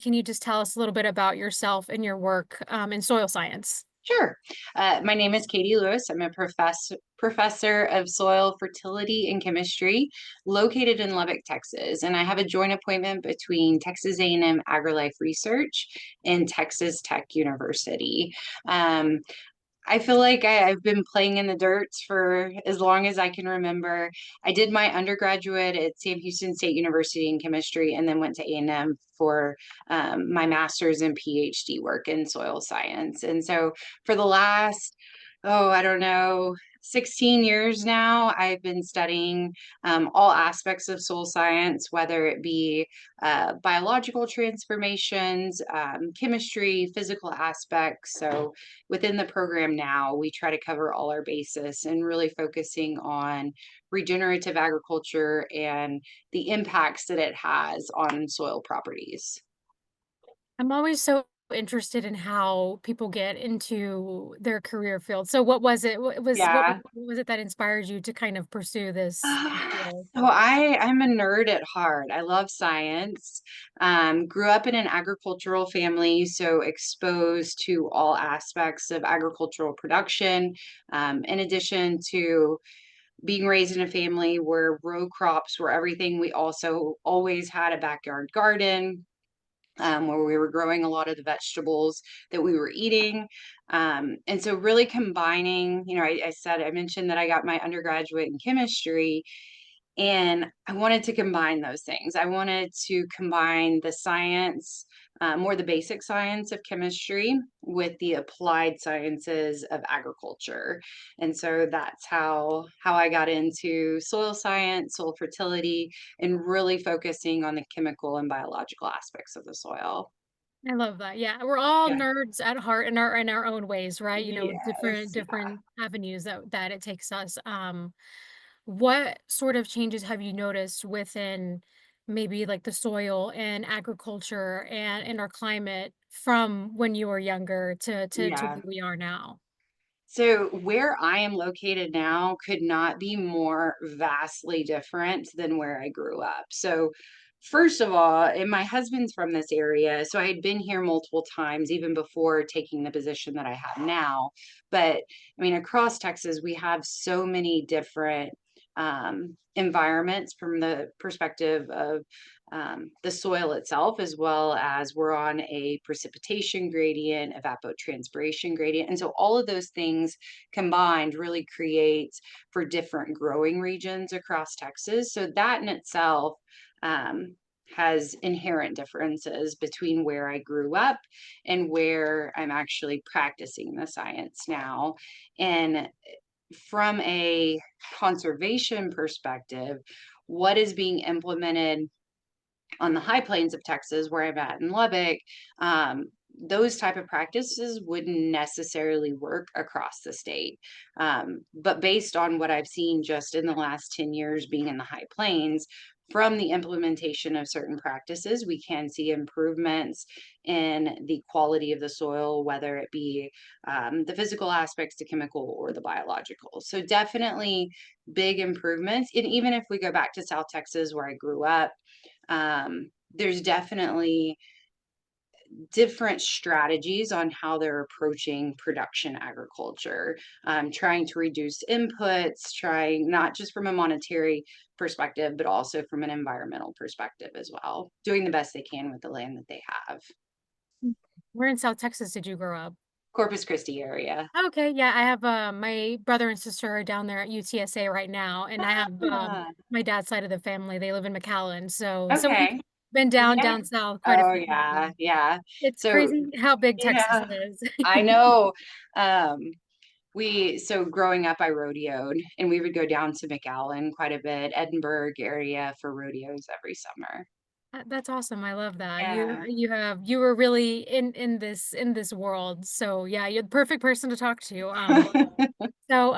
Can you just tell us a little bit about yourself and your work in soil science? Sure. My name is Katie Lewis. I'm a professor of soil fertility and chemistry located in Lubbock, Texas. And I have a joint appointment between Texas A&M AgriLife Research and Texas Tech University. Um, I feel like I've been playing in the dirt for as long as I can remember. I did my undergraduate at Sam Houston State University in chemistry, and then went to A&M for my master's and PhD work in soil science. And so for the last, I don't know, 16 years now, I've been studying all aspects of soil science, whether it be biological transformations, chemistry, physical aspects. So within the program now, we try to cover all our bases and really focusing on regenerative agriculture and the impacts that it has on soil properties. I'm always so interested in how people get into their career field. So what was it? Yeah. What was it that inspired you to kind of pursue this field? So I'm a nerd at heart. I love science. Grew up in an agricultural family, so exposed to all aspects of agricultural production. In addition to being raised in a family where row crops were everything, we also always had a backyard garden, where we were growing a lot of the vegetables that we were eating. And so really combining, I mentioned that I got my undergraduate in chemistry, and I wanted to combine those things. I wanted to combine the science, more the basic science of chemistry with the applied sciences of agriculture. And so that's how I got into soil science, soil fertility, and really focusing on the chemical and biological aspects of the soil. I love that. Yeah, we're all Yeah. nerds at heart in our own ways, right? You know, different Yes. Yeah. different avenues that it takes us. What sort of changes have you noticed within maybe like the soil and agriculture and in our climate from when you were younger to Yeah. where we are now? So where I am located now could not be more vastly different than where I grew up. So first of all, and my husband's from this area, so I had been here multiple times even before taking the position that I have now. But I mean, across Texas, we have so many different environments from the perspective of the soil itself, as well as we're on a precipitation gradient, evapotranspiration gradient. And so all of those things combined really create for different growing regions across Texas. So that in itself um, has inherent differences between where I grew up and where I'm actually practicing the science now. And from a conservation perspective, what is being implemented on the high plains of Texas, where I'm at in Lubbock, those type of practices wouldn't necessarily work across the state. But based on what I've seen just in the last 10 years being in the high plains, from the implementation of certain practices, we can see improvements in the quality of the soil, whether it be the physical aspects, the chemical, or the biological. So, definitely big improvements. And even if we go back to South Texas, where I grew up, there's definitely different strategies on how they're approaching production agriculture, trying to reduce inputs, trying not just from a monetary perspective, but also from an environmental perspective as well, doing the best they can with the land that they have. Mm. Where in South Texas did you grow up? Corpus Christi area. Okay, yeah, I have my brother and sister are down there at UTSA right now, and I have Ah, my dad's side of the family. They live in McAllen, so we've okay. been Yeah. down south quite a Oh, few yeah. times. Yeah. It's So, crazy how big Texas yeah, is. I know. Um, so growing up, I rodeoed, and we would go down to McAllen quite a bit, Edinburgh area for rodeos every summer. That's awesome. I love that. Yeah. You were really in this world. So yeah, you're the perfect person to talk to. So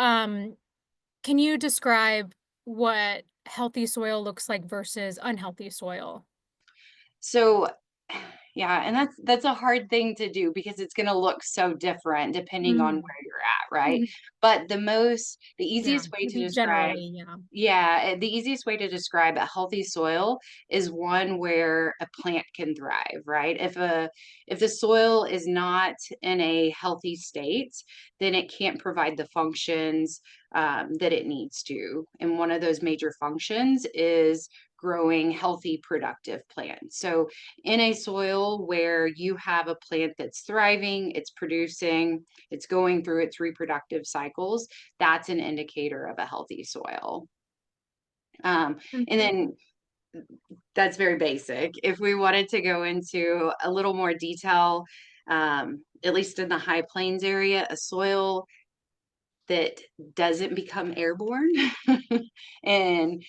can you describe what healthy soil looks like versus unhealthy soil? So, yeah, and that's a hard thing to do because it's gonna look so different depending on Mm, where you're at, right? Mhm. But the Yeah, easiest way to maybe describe generally, yeah. yeah, the easiest way to describe a healthy soil is one where a plant can thrive, right? If the soil is not in a healthy state, then it can't provide the functions that it needs to. And one of those major functions is growing healthy, productive plants. So, in a soil where you have a plant that's thriving, it's producing, it's going through its reproductive cycles, that's an indicator of a healthy soil. And Mhm. then that's very basic. If we wanted to go into a little more detail, at least in the high plains area, a soil that doesn't become airborne and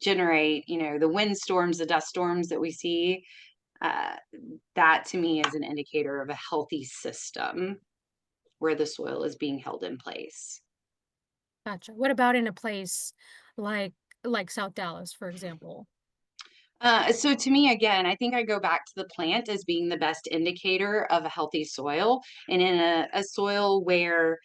generate, the windstorms, the dust storms that we see, uh, that to me is an indicator of a healthy system where the soil is being held in place. Gotcha. What about in a place like South Dallas, for example? So to me, again, I think I go back to the plant as being the best indicator of a healthy soil. And in a soil where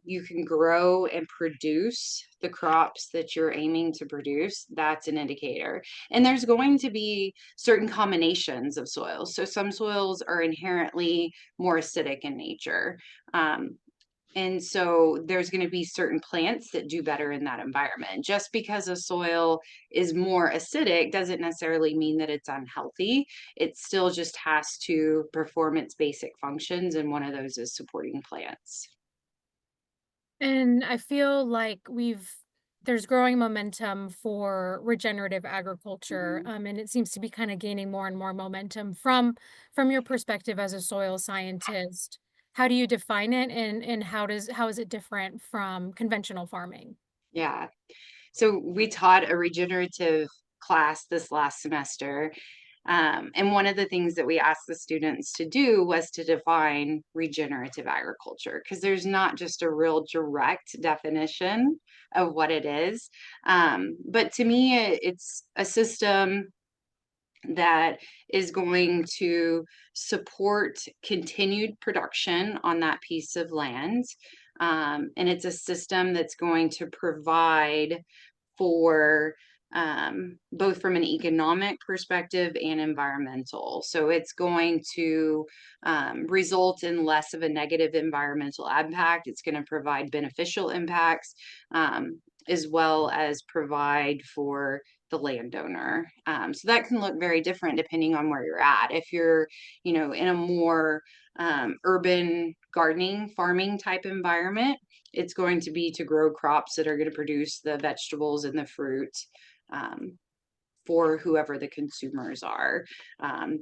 you can grow and produce the crops that you're aiming to produce, that's an indicator. And there's going to be certain combinations of soils. So some soils are inherently more acidic in nature. Um, and so there's going to be certain plants that do better in that environment. Just because a soil is more acidic doesn't necessarily mean that it's unhealthy. It still just has to perform its basic functions, and one of those is supporting plants. And I feel like there's growing momentum for regenerative agriculture, Mhm. and it seems to be kind of gaining more and more momentum. From your perspective as a soil scientist, how do you define it, and how is it different from conventional farming? Yeah. So we taught a regenerative class this last semester. And one of the things that we asked the students to do was to define regenerative agriculture, because there's not just a real direct definition of what it is. But to me, it's a system that is going to support continued production on that piece of land. And it's a system that's going to provide for both from an economic perspective and environmental. So it's going to result in less of a negative environmental impact. It's going to provide beneficial impacts, as well as provide for the landowner. So that can look very different depending on where you're at. If you're, in a more urban gardening, farming type environment, it's going to be to grow crops that are going to produce the vegetables and the fruit um, for whoever the consumers are.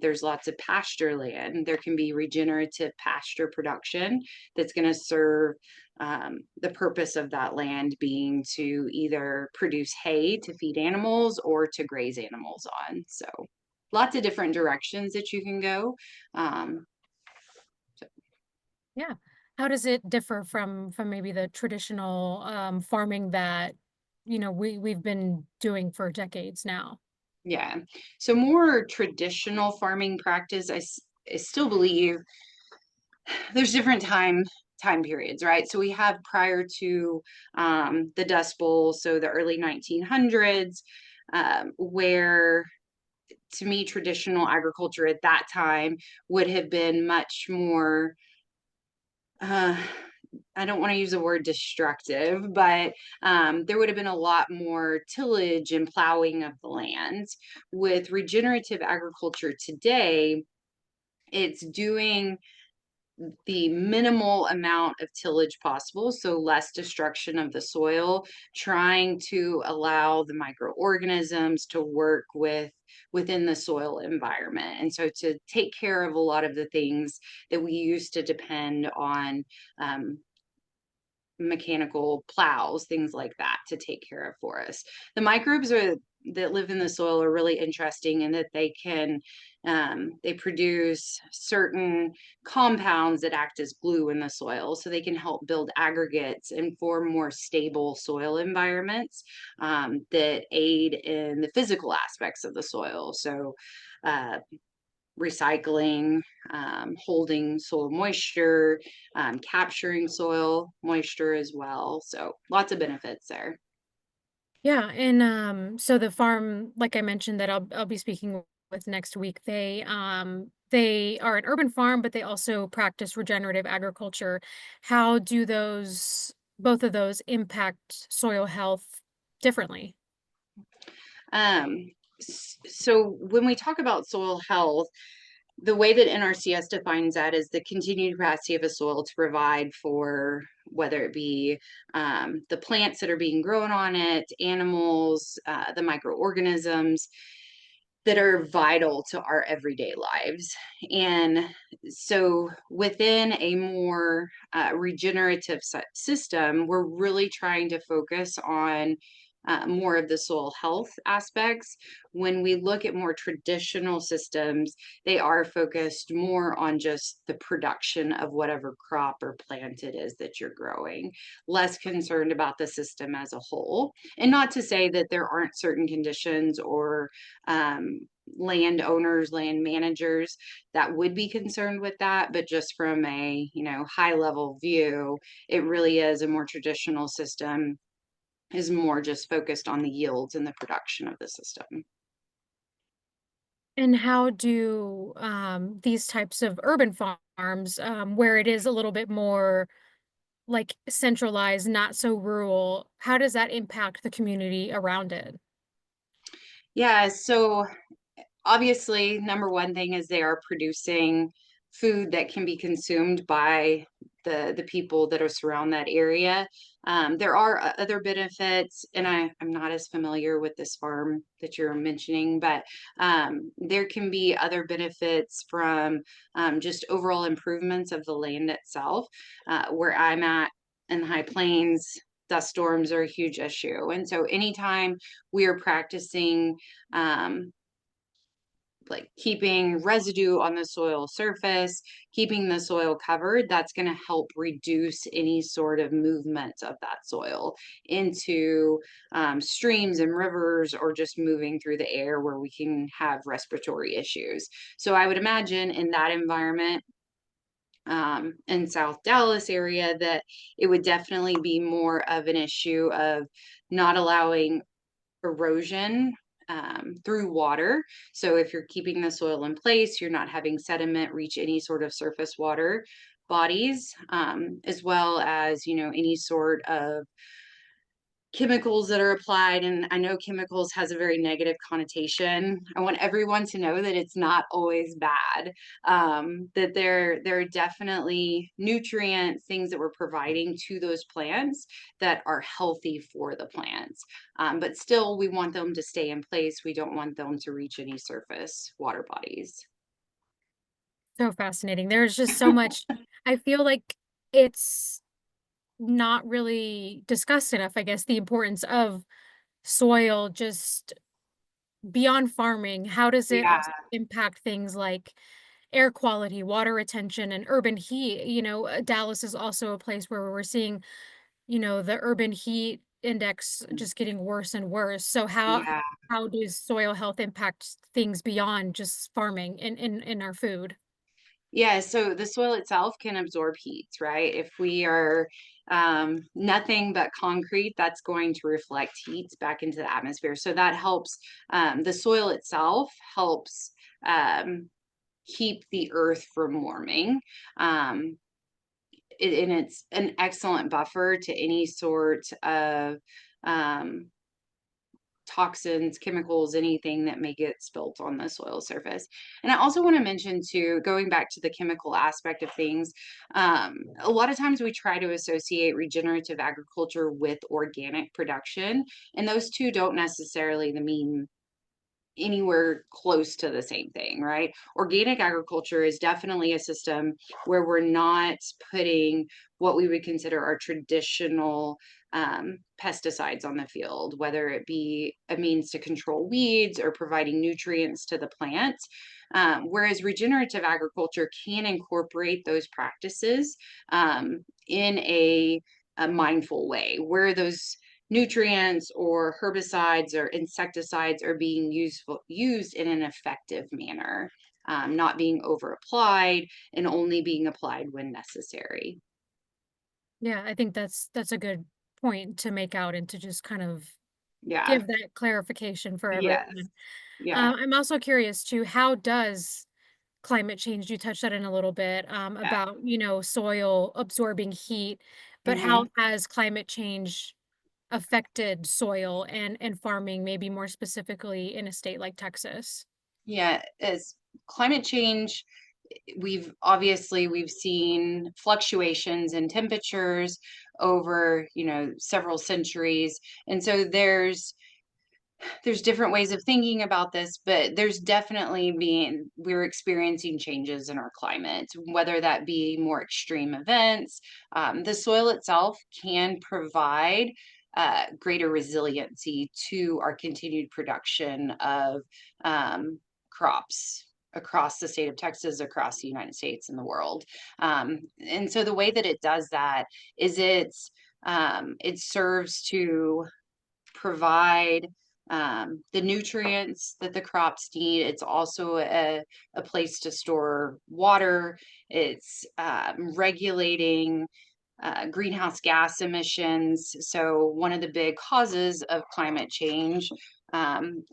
There's lots of pasture land. There can be regenerative pasture production that's going to serve the purpose of that land being to either produce hay to feed animals or to graze animals on. So lots of different directions that you can go. Um, Yeah. How does it differ from maybe the traditional farming that we've been doing for decades now? Yeah. So more traditional farming practice, I still believe there's different time periods, right? So we have prior to the Dust Bowl, so the early 1900s, where to me traditional agriculture at that time would have been much more. Uh, I don't want to use the word destructive, but there would have been a lot more tillage and plowing of the land. With regenerative agriculture today, it's doing the minimal amount of tillage possible, so less destruction of the soil, trying to allow the microorganisms to work within the soil environment. And so to take care of a lot of the things that we used to depend on um, mechanical plows, things like that to take care of for us. The that live in the soil are really interesting in that they produce certain compounds that act as glue in the soil, so they can help build aggregates and form more stable soil environments that aid in the physical aspects of the soil. So recycling, holding soil moisture, capturing soil moisture as well. So lots of benefits there. Yeah, and, so the farm, like I mentioned, that I'll be speaking with next week, they are an urban farm, but they also practice regenerative agriculture. How do those both of those impact soil health differently? Um, so when we talk about soil health, the way that NRCS defines that is the continued capacity of a soil to provide for whether it be the plants that are being grown on it, animals, the microorganisms that are vital to our everyday lives. And so, within a more regenerative system, we're really trying to focus on more of the soil health aspects. When we look at more traditional systems, they are focused more on just the production of whatever crop or plant it is that you're growing, less concerned about the system as a whole. And not to say that there aren't certain conditions or um, landowners, land managers that would be concerned with that, but just from a high level view, it really is a more traditional system is more just focused on the yields and the production of the system. And how do, these types of urban farms, where it is a little bit more, like, centralized, not so rural, how does that impact the community around it? Yeah, so obviously, number one thing is they are producing food that can be consumed by the people that are surround that area. There are other benefits, and I'm not as familiar with this farm that you're mentioning, but there can be other benefits from just overall improvements of the land itself. Where I'm at in the High Plains, dust storms are a huge issue, and so anytime we are practicing um, like keeping residue on the soil surface, keeping the soil covered, that's going to help reduce any sort of movement of that soil into streams and rivers or just moving through the air where we can have respiratory issues. So I would imagine in that environment, in South Dallas area, that it would definitely be more of an issue of not allowing erosion through water. So if you're keeping the soil in place, you're not having sediment reach any sort of surface water bodies, as well as any sort of chemicals that are applied. And I know chemicals has a very negative connotation. I want everyone to know that it's not always bad. That there are definitely nutrients, things that we're providing to those plants that are healthy for the plants. But still, we want them to stay in place. We don't want them to reach any surface water bodies. So fascinating. There's just so much. I feel like it's not really discussed enough, I guess, the importance of soil just beyond farming. How does it Yeah. also impact things like air quality, water retention, and urban heat? Dallas is also a place where we're seeing, the urban heat index just getting worse and worse. So Yeah. how does soil health impact things beyond just farming in our food? Yeah, so the soil itself can absorb heat, right? If we are nothing but concrete, that's going to reflect heat back into the atmosphere. So that helps, the soil itself helps keep the earth from warming. Um, and it's an excellent buffer to any sort of um, toxins, chemicals, anything that may get spilt on the soil surface. And I also want to mention too, going back to the chemical aspect of things, a lot of times we try to associate regenerative agriculture with organic production, and those two don't necessarily mean anywhere close to the same thing, right? Organic agriculture is definitely a system where we're not putting what we would consider our traditional pesticides on the field, whether it be a means to control weeds or providing nutrients to the plants. Whereas regenerative agriculture can incorporate those practices in a mindful way, where those nutrients or herbicides or insecticides are being used in an effective manner. not being over applied, and only being applied when necessary. Yeah, I think that's a good point to make out and to just kind of Yeah. give that clarification for Yes. everyone. Yeah. I'm also curious too, how does climate change, you touched that in a little bit, Yeah. about, soil absorbing heat, but how Mhm. has climate change affected soil and farming, maybe more specifically in a state like Texas? Yeah, as climate change, we've seen fluctuations in temperatures over, several centuries. And so there's different ways of thinking about this, but there's definitely being we're experiencing changes in our climate, whether that be more extreme events. The soil itself can provide greater resiliency to our continued production of crops across the state of Texas, across the United States and the world. And so the way that it does that is it serves to provide the nutrients that the crops need. It's also a place to store water. It's regulating greenhouse gas emissions. So, one of the big causes of climate change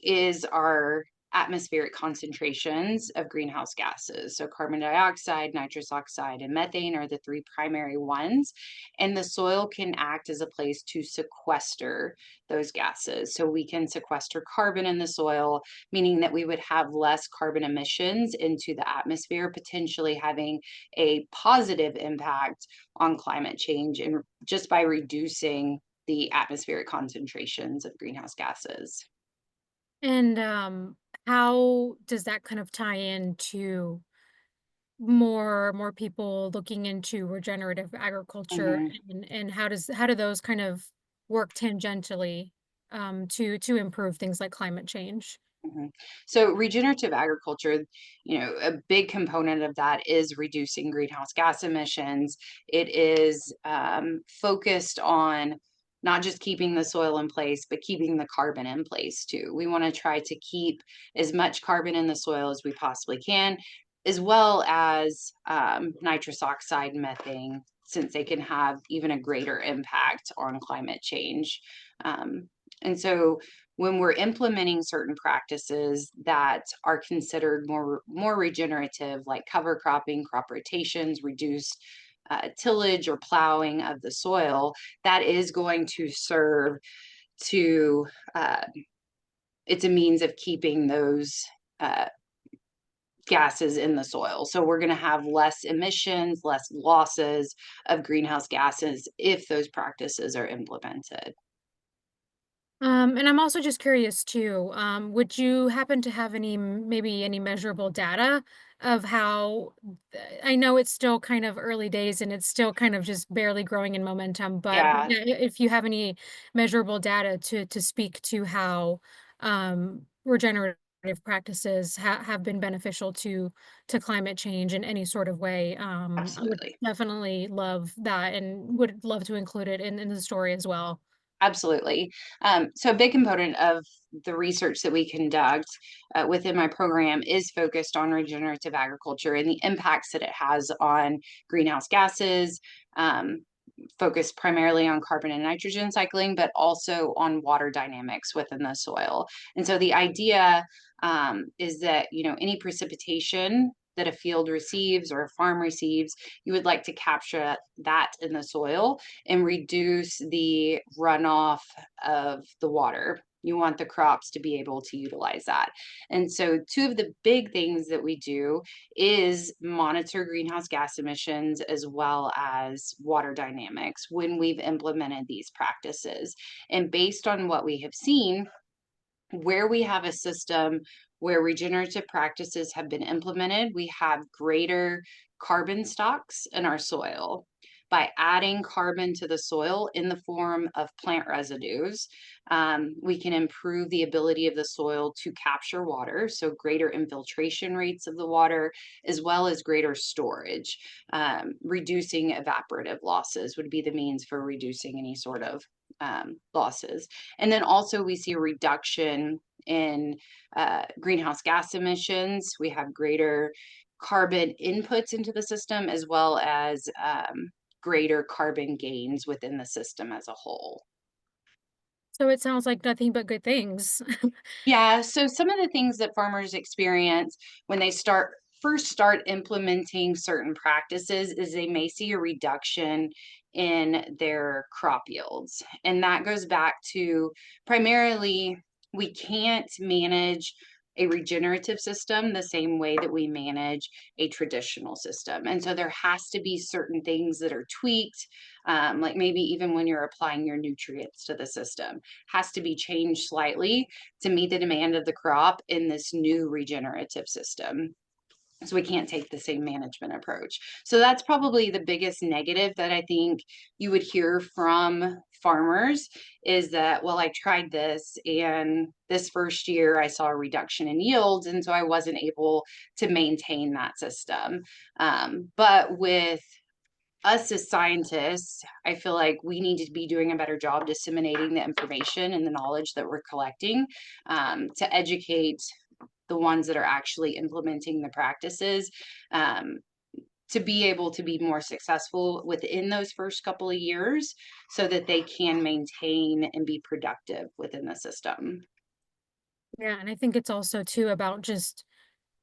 is our atmospheric concentrations of greenhouse gases. So, carbon dioxide, nitrous oxide, and methane are the three primary ones. And the soil can act as a place to sequester those gases. So, we can sequester carbon in the soil, meaning that we would have less carbon emissions into the atmosphere, potentially having a positive impact on climate change and just by reducing the atmospheric concentrations of greenhouse gases. And how does that kind of tie into more people looking into regenerative agriculture, Mhm. and how do those kind of work tangentially to improve things like climate change? Mhm. So regenerative agriculture, a big component of that is reducing greenhouse gas emissions. It is focused on not just keeping the soil in place, but keeping the carbon in place too. We want to try to keep as much carbon in the soil as we possibly can, as well as nitrous oxide and methane, since they can have even a greater impact on climate change. Um, and so when we're implementing certain practices that are considered more regenerative, like cover cropping, crop rotations, reduced tillage or plowing of the soil, that is going to serve to uh, it's a means of keeping those uh, gases in the soil. So we're going to have less emissions, less losses of greenhouse gases if those practices are implemented. And I'm also just curious too, would you happen to have maybe any measurable data of how, I know it's still kind of early days and it's still kind of just barely growing in momentum, but Yeah, yeah, if you have any measurable data to speak to how regenerative practices have been beneficial to climate change in any sort of way, I would absolutely. definitely love that and would love to include it in the story as well. Absolutely. So, a big component of the research that we conduct within my program is focused on regenerative agriculture and the impacts that it has on greenhouse gases, um, focused primarily on carbon and nitrogen cycling, but also on water dynamics within the soil. And so, the idea is that any precipitation that a field receives or a farm receives, you would like to capture that in the soil and reduce the runoff of the water. You want the crops to be able to utilize that. And so, two of the big things that we do is monitor greenhouse gas emissions as well as water dynamics when we've implemented these practices. And based on what we have seen, where we have a system where regenerative practices have been implemented, we have greater carbon stocks in our soil. By adding carbon to the soil in the form of plant residues, we can improve the ability of the soil to capture water, so greater infiltration rates of the water, as well as greater storage. Reducing evaporative losses would be the means for reducing any sort of losses. And then also we see a reduction in greenhouse gas emissions. We have greater carbon inputs into the system as well as greater carbon gains within the system as a whole. So it sounds like nothing but good things. Yeah, so some of the things that farmers experience when they start implementing certain practices is they may see a reduction in their crop yields. And that goes back to primarily we can't manage a regenerative system the same way that we manage a traditional system. And so there has to be certain things that are tweaked, like maybe even when you're applying your nutrients to the system, has to be changed slightly to meet the demand of the crop in this new regenerative system. So we can't take the same management approach. So that's probably the biggest negative that I think you would hear from farmers is that, well, I tried this and this first year I saw a reduction in yields. And so I wasn't able to maintain that system. But with us as scientists, I feel like we need to be doing a better job disseminating the information and the knowledge that we're collecting to educate the ones that are actually implementing the practices um, to be able to be more successful within those first couple of years so that they can maintain and be productive within the system. Yeah, and I think it's also too about just,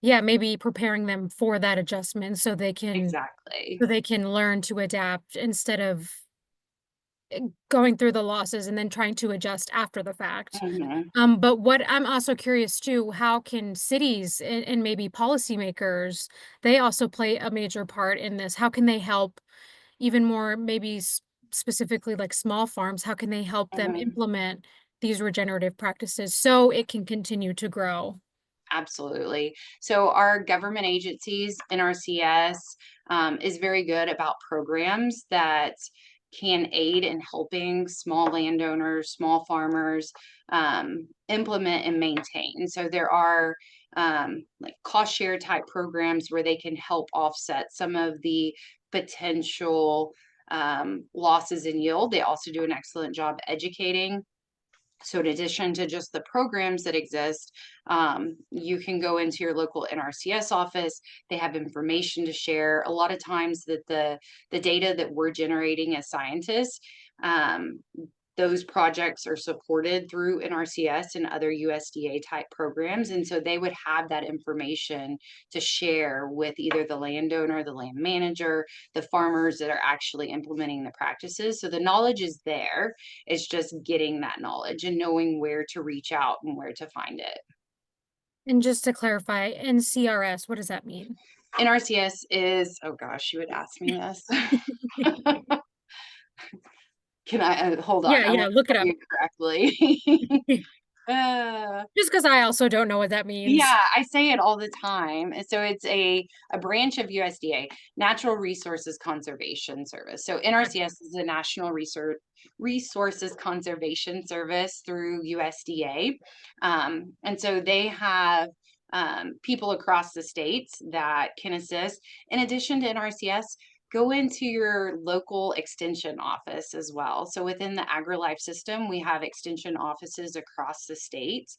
yeah, maybe preparing them for that adjustment Exactly. so they can learn to adapt instead of going through the losses and then trying to adjust after the fact. Mhm. But what I'm also curious too, how can cities and maybe policymakers, they also play a major part in this? How can they help even more, maybe specifically like small farms? How can they help them Mhm. implement these regenerative practices so it can continue to grow? Absolutely. So our government agencies, NRCS, is very good about programs that can aid in helping small landowners, small farmers implement and maintain. So there are like cost share type programs where they can help offset some of the potential losses in yield. They also do an excellent job educating, so in addition to just the programs that exist, you can go into your local NRCS office. They have information to share. A lot of times that the data that we're generating as scientists, um, those projects are supported through NRCS and other USDA type programs. And so they would have that information to share with either the landowner, the land manager, the farmers that are actually implementing the practices. So the knowledge is there. It's just getting that knowledge and knowing where to reach out and where to find it. And just to clarify, NCRS, what does that mean? NRCS is, oh gosh, you would ask me this. Can I hold on? Yeah, I yeah, want look it to tell up. you correctly. uh, Just because I also don't know what that means. Yeah, I say it all the time. And so it's a branch of USDA, Natural Resources Conservation Service. So NRCS is the National Resources Conservation Service through USDA. And so they have people across the states that can assist. In addition to NRCS, go into your local extension office as well. So within the AgriLife system, we have extension offices across the state.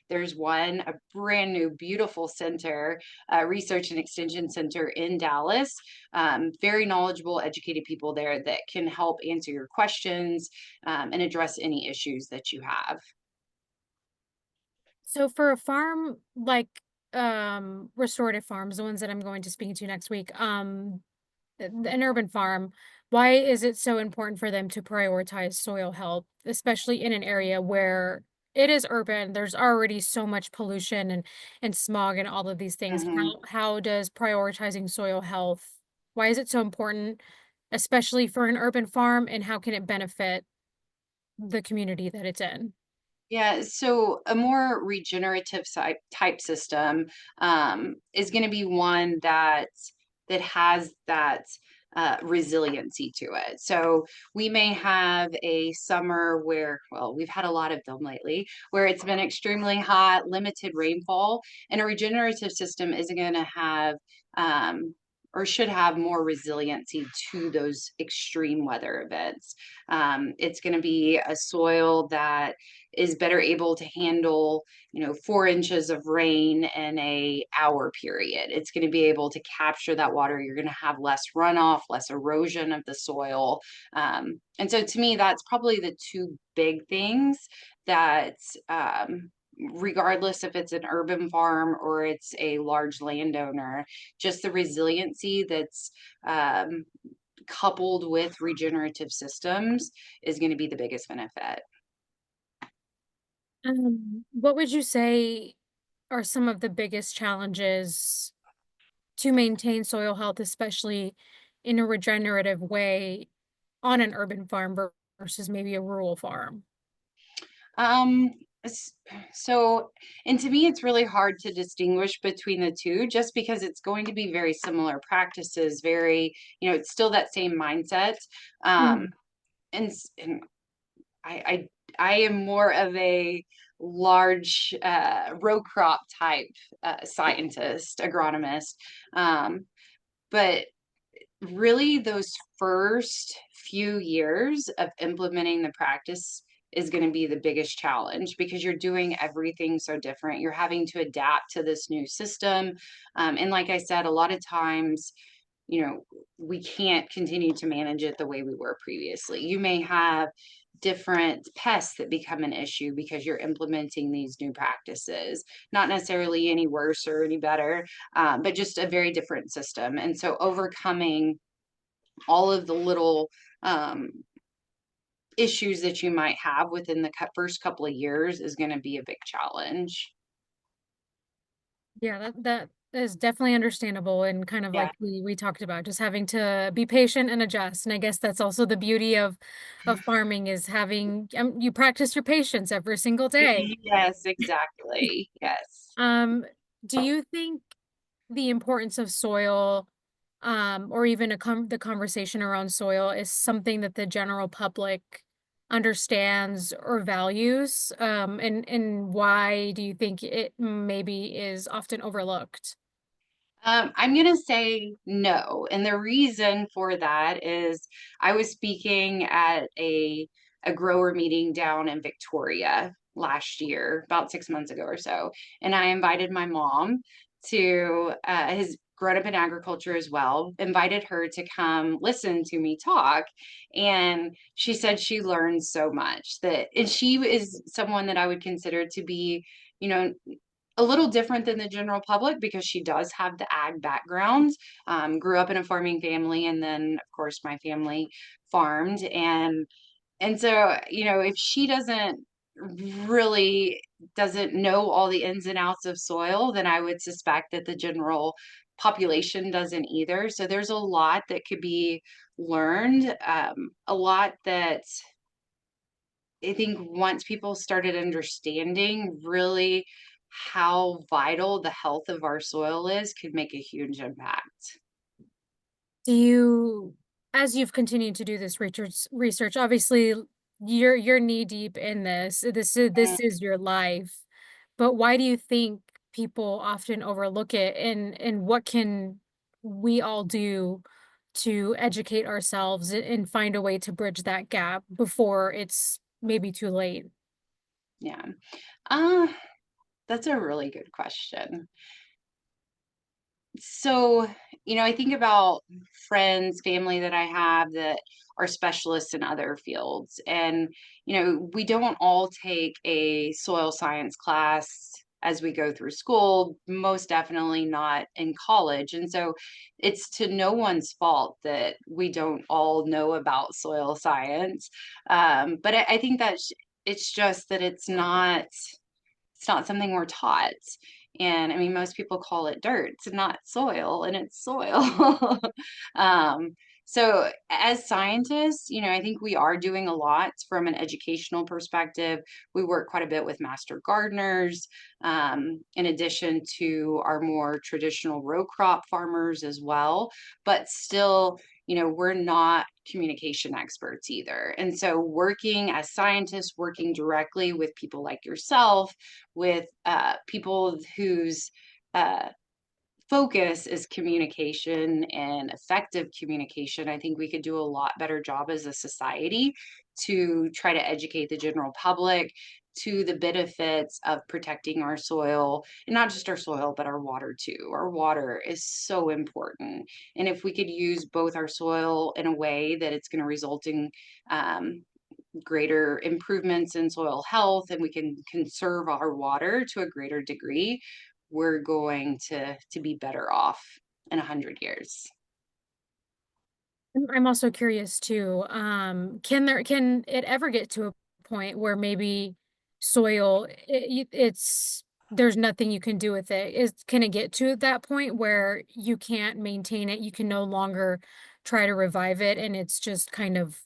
There's one, a brand new, beautiful center, research and extension center in Dallas. Very knowledgeable, educated people there that can help answer your questions and address any issues that you have. So for a farm like restorative farms, the ones that I'm going to speak to next week, an urban farm, why is it so important for them to prioritize soil health, especially in an area where it is urban, there's already so much pollution and smog and all of these things. Mhm. How does prioritizing soil health, why is it so important, especially for an urban farm, and how can it benefit the community that it's in? Yeah, so a more regenerative type system is going to be one that has that resiliency to it. So we may have a summer where, well, we've had a lot of them lately, where it's been extremely hot, limited rainfall, and a regenerative system isn't going to have. or should have more resiliency to those extreme weather events. It's going to be a soil that is better able to handle, 4 inches of rain in a hour period. It's going to be able to capture that water. You're going to have less runoff, less erosion of the soil. And so to me, that's probably the two big things that, regardless if it's an urban farm or it's a large landowner, just the resiliency that's, coupled with regenerative systems is going to be the biggest benefit. What would you say are some of the biggest challenges to maintain soil health, especially in a regenerative way on an urban farm versus maybe a rural farm? Um, s- so, and to me, it's really hard to distinguish between the two just because it's going to be very similar practices, it's still that same mindset. Um, Mhm. and I, I am more of a large row crop type scientist, agronomist. But really those first few years of implementing the practice is going to be the biggest challenge because you're doing everything so different. You're having to adapt to this new system. And like I said, a lot of times, you know, we can't continue to manage it the way we were previously. You may have different pests that become an issue because you're implementing these new practices, not necessarily any worse or any better, but just a very different system. And so overcoming all of the little, um, issues that you might have within the first couple of years is going to be a big challenge. Yeah, that is definitely understandable and kind of Yeah. like we talked about, just having to be patient and adjust. And I guess that's also the beauty of farming is having you practice your patience every single day. Yes, exactly. Yes. Um, do you think the importance of soil, or even the conversation around soil is something that the general public understands or values? And why do you think it maybe is often overlooked? I'm going to say no. And the reason for that is I was speaking at a grower meeting down in Victoria last year, about 6 months ago or so. And I invited my mom to, has grown up in agriculture as well, invited her to come listen to me talk. And she said she learned so much and she is someone that I would consider to be, you know, a little different than the general public because she does have the ag background. Grew up in a farming family, and then of course my family farmed, and so if she really doesn't know all the ins and outs of soil, then I would suspect that the general population doesn't either. So there's a lot that could be learned, a lot that I think once people started understanding really how vital the health of our soil is, could make a huge impact. Do you, as you've continued to do this research, obviously you're knee deep in this. This is your life. But why do you think people often overlook it? And what can we all do to educate ourselves and find a way to bridge that gap before it's maybe too late? Yeah. Uh, that's a really good question. So, I think about friends, family that I have that are specialists in other fields. And, we don't all take a soil science class as we go through school, most definitely not in college. And so it's to no one's fault that we don't all know about soil science. But I think that it's just that it's not something we're taught. And I mean, most people call it dirt. It's not soil, and it's soil. um, so, as scientists, I think we are doing a lot from an educational perspective. We work quite a bit with master gardeners, in addition to our more traditional row crop farmers as well. But still, we're not communication experts either. And so, working as scientists, working directly with people like yourself, with people whose uh, focus is communication and effective communication. I think we could do a lot better job as a society to try to educate the general public to the benefits of protecting our soil, and not just our soil, but our water too. Our water is so important. And if we could use both our soil in a way that it's going to result in um, greater improvements in soil health and we can conserve our water to a greater degree, we're going to be better off in 100 years. I'm also curious too, can it ever get to a point where maybe soil, it's there's nothing you can do with it? Can it get to that point where you can't maintain it, you can no longer try to revive it, and it's just kind of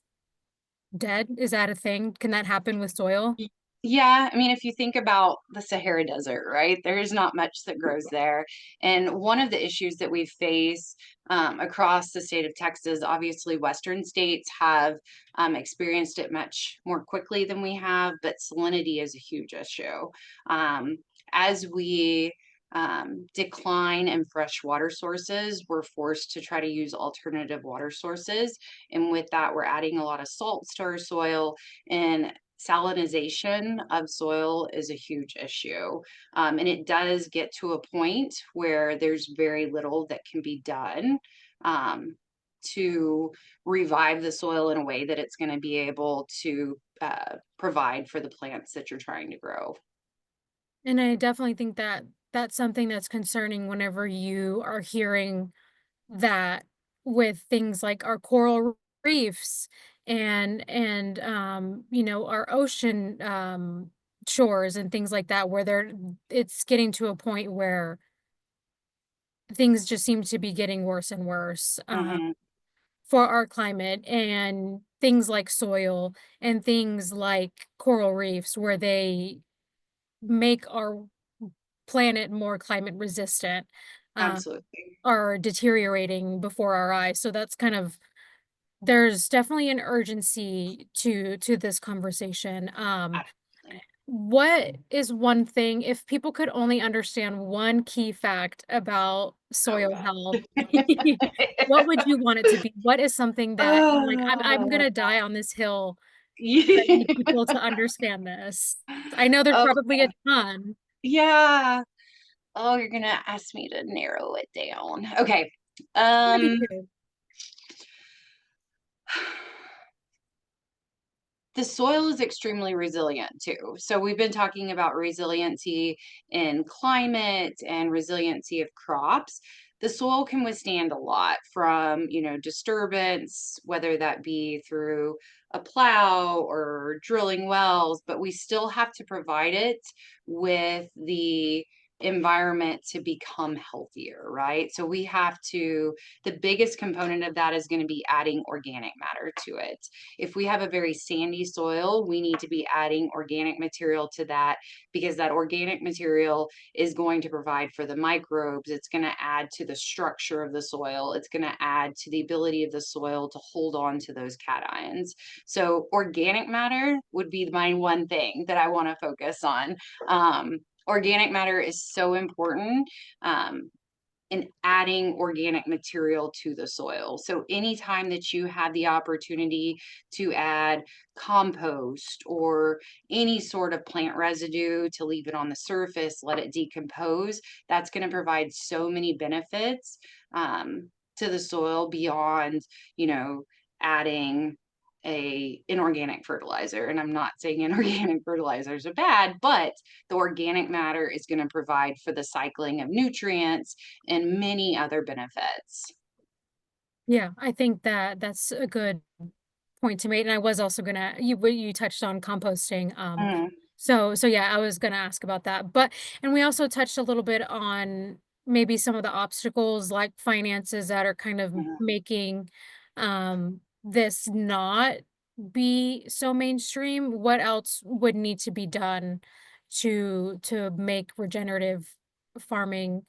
dead? Is that a thing? Can that happen with soil? Y Yeah, I mean, if you think about the Sahara Desert, right? There is not much that grows there, and one of the issues that we face, across the state of Texas, obviously, western states have, experienced it much more quickly than we have, but salinity is a huge issue. Um, as we, decline in fresh water sources, we're forced to try to use alternative water sources, and with that, we're adding a lot of salts to our soil, and salinization of soil is a huge issue. And it does get to a point where there's very little that can be done um, to revive the soil in a way that it's going to be able to provide for the plants that you're trying to grow. And I definitely think that that's something that's concerning whenever you are hearing that with things like our coral reefs and you know, our ocean shores and things like that where it's getting to a point where things just seem to be getting worse and worse Hmm. for our climate, and things like soil and things like coral reefs where they make our planet more climate resistant, uh, Absolutely. are deteriorating before our eyes. So that's kind of there's definitely an urgency to this conversation. Absolutely. What is one thing, if people could only understand one key fact about Oh, soil God. health, what would you want it to be? What is something that you're like, I'm Oh, gonna die on this hill because I need yeah. people to understand this. I know there's Oh, probably a ton. yeah. Oh, you're gonna ask me to narrow it down. Okay. Maybe Um, 2. the soil is extremely resilient too. So we've been talking about resiliency in climate and resiliency of crops. The soil can withstand a lot from, disturbance, whether that be through a plow or drilling wells, but we still have to provide it with the environment to become healthier, right? So we have to, the biggest component of that is going to be adding organic matter to it. If we have a very sandy soil, we need to be adding organic material to that because that organic material is going to provide for the microbes. It's going to add to the structure of the soil. It's going to add to the ability of the soil to hold on to those cations. So, organic matter would be my one thing that I want to focus on. Organic matter is so important. And adding organic material to the soil. So anytime that you have the opportunity to add compost or any sort of plant residue to leave it on the surface, let it decompose, that's going to provide so many benefits to the soil beyond, you know, adding a inorganic fertilizer. And I'm not saying inorganic fertilizers are bad, but the organic matter is going to provide for the cycling of nutrients and many other benefits. Yeah, I think that that's a good point to make, and I was also gonna you touched on composting, Mm, so yeah, I was gonna ask about that, but and we also touched a little bit on maybe some of the obstacles, like finances, that are kind of mhm. making, this not be so mainstream. What else would need to be done to make regenerative farming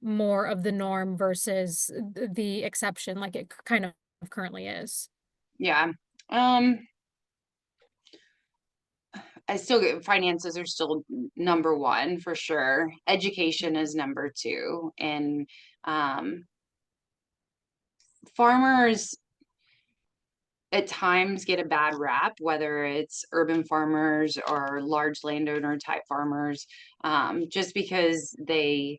more of the norm versus the exception like it kind of currently is? Yeah. Um, I still get finances are still number one for sure. Education is number two. And um, farmers at times get a bad rap, whether it's urban farmers or large landowner type farmers, just because they're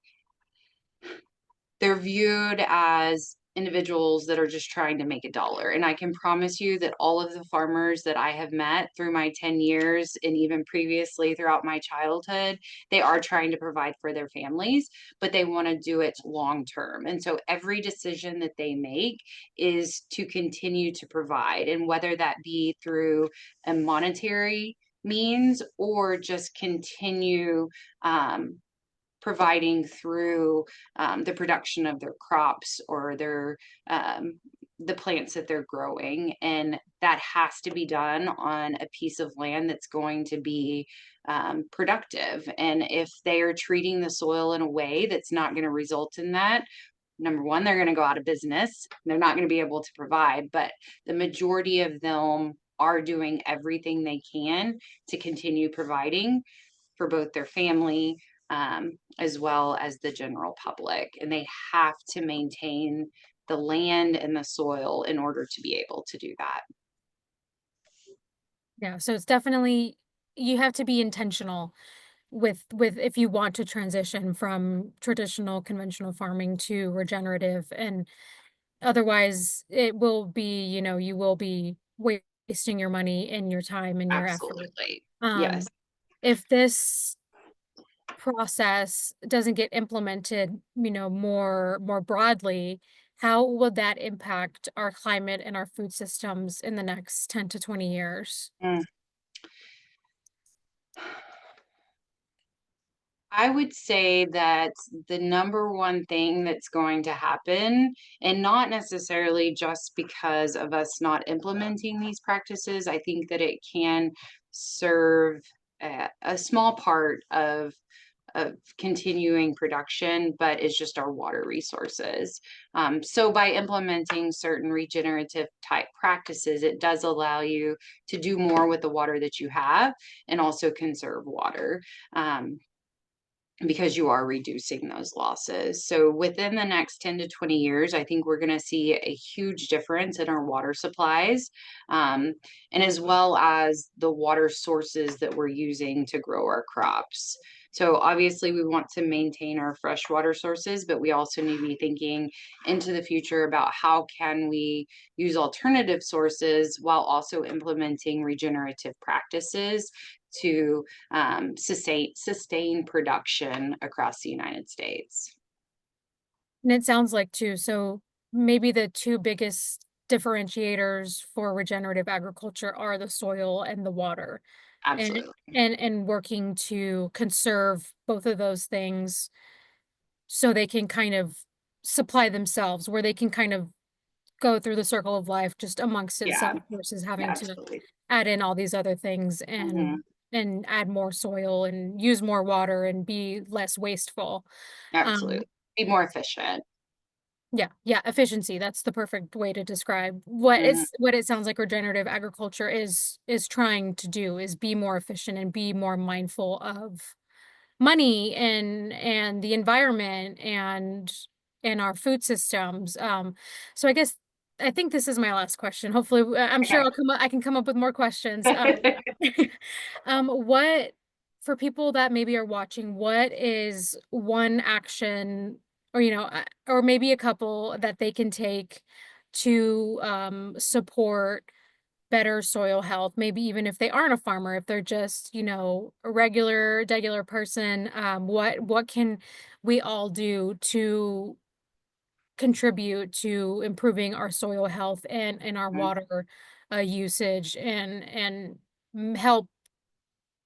viewed as individuals that are just trying to make a dollar. And I can promise you that all of the farmers that I have met through my 10 years and even previously throughout my childhood, they are trying to provide for their families, but they want to do it long term. And so every decision that they make is to continue to provide. And whether that be through a monetary means or just continue providing through the production of their crops or um, the plants that they're growing, and that has to be done on a piece of land that's going to be productive. And if they are treating the soil in a way that's not going to result in that, number one, they're going to go out of business. They're not going to be able to provide, but the majority of them are doing everything they can to continue providing for both their family as well as the general public. And they have to maintain the land and the soil in order to be able to do that. Yeah, so it's definitely you have to be intentional with if you want to transition from traditional conventional farming to regenerative, and otherwise it will be, you will be wasting your money and your time and your effort. Absolutely. Yes. Um, if this process doesn't get implemented, more broadly, how would that impact our climate and our food systems in the next 10 to 20 years? Mm. I would say that the number one thing that's going to happen, and not necessarily just because of us not implementing these practices, I think that it can serve a small part of continuing production, but it's just our water resources. So by implementing certain regenerative type practices, it does allow you to do more with the water that you have and also conserve water. Because you are reducing those losses. So within the next 10 to 20 years, I think we're going to see a huge difference in our water supplies, um, and as well as the water sources that we're using to grow our crops. So obviously we want to maintain our fresh water sources, but we also need to be thinking into the future about how can we use alternative sources while also implementing regenerative practices to sustain production across the United States. And it sounds like too, so maybe the two biggest differentiators for regenerative agriculture are the soil and the water. And Absolutely. and working to conserve both of those things so they can kind of supply themselves, where they can kind of go through the circle of life just amongst Yeah, itself versus having to absolutely. add in all these other things Hmm. and add more soil and use more water and be less wasteful. Absolutely. Um, Be more efficient. yeah, yeah, efficiency, that's the perfect way to describe Hmm. what it sounds like regenerative agriculture is trying to do, is be more efficient and be more mindful of money and the environment and our food systems. So I think this is my last question. Hopefully, I'm sure Okay. I can come up with more questions. What for people that maybe are watching, what is one action or or maybe a couple that they can take to support better soil health, maybe even if they aren't a farmer, if they're just, a regular person, what can we all do to contribute to improving our soil health and our water usage and help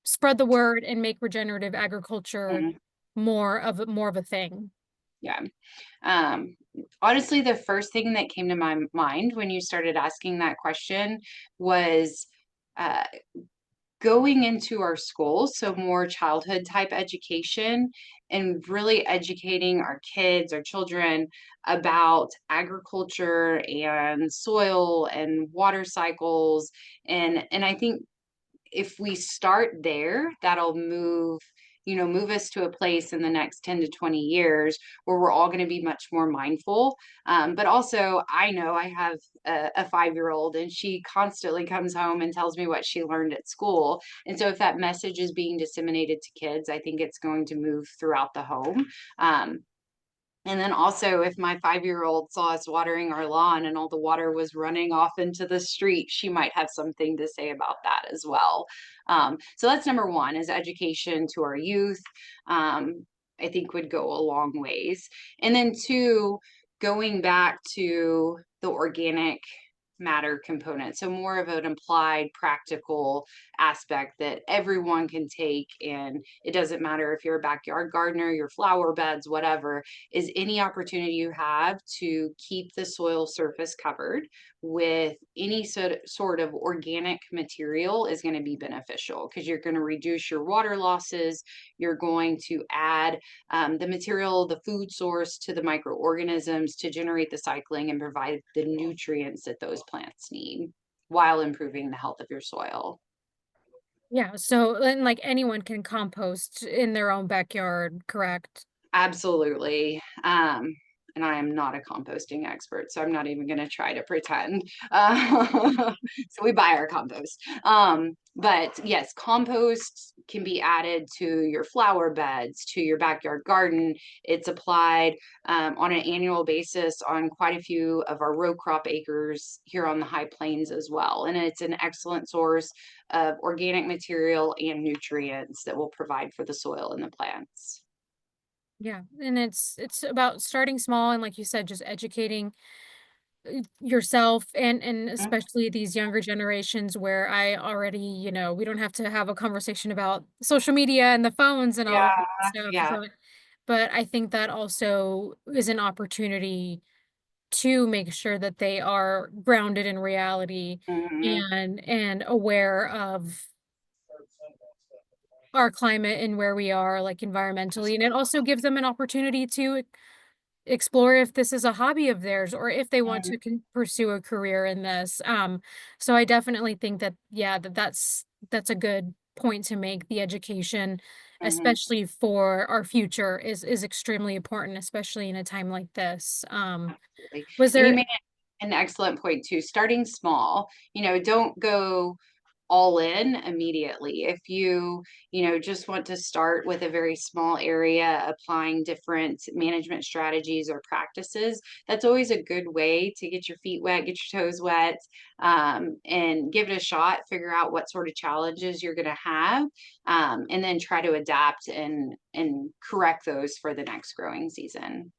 spread the word and make regenerative agriculture Hmm. more of a thing. Yeah. Um, Honestly, the first thing that came to my mind when you started asking that question was uh, going into our schools, so more childhood type education, and really educating our kids, our children about agriculture and soil and water cycles. And I think if we start there, that'll move us to a place in the next 10 to 20 years where we're all going to be much more mindful. But also, I know I have a 5 year old, and she constantly comes home and tells me what she learned at school. And so, if that message is being disseminated to kids, I think it's going to move throughout the home. Um, and then also, if my 5 year old saw us watering our lawn and all the water was running off into the street, she might have something to say about that as well. So that's number one, is education to our youth. I think would go a long ways. And then two, going back to the organic matter component. So more of an applied practical aspect that everyone can take. And it doesn't matter if you're a backyard gardener, your flower beds, whatever, is any opportunity you have to keep the soil surface covered with any sort of organic material is going to be beneficial, because you're going to reduce your water losses. You're going to add the material, the food source, to the microorganisms to generate the cycling and provide the nutrients that those plants need while improving the health of your soil. Yeah, so and, like, anyone can compost in their own backyard, correct? Absolutely. And I am not a composting expert, so I'm not even going to try to pretend. So we buy our compost. But yes, compost can be added to your flower beds, to your backyard garden. It's applied on an annual basis on quite a few of our row crop acres here on the high plains as well. And it's an excellent source of organic material and nutrients that will provide for the soil and the plants. Yeah, and it's about starting small and, like you said, just educating yourself and especially these younger generations where I already, we don't have to have a conversation about social media and the phones and all of Yeah, that stuff, yeah. but I think that also is an opportunity to make sure that they are grounded in reality Mhm, and aware of our climate and where we are, like, environmentally, and it also gives them an opportunity to explore if this is a hobby of theirs or if they want mhm, to pursue a career in this. So I definitely think that, yeah, that's a good point to make. The education, mhm, especially for our future, is extremely important, especially in a time like this. absolutely. Was And you there made an excellent point too, starting small. Don't go all in immediately. If you just want to start with a very small area, applying different management strategies or practices, that's always a good way to get your feet wet, get your toes wet, and give it a shot, figure out what sort of challenges you're going to have, and then try to adapt and correct those for the next growing season.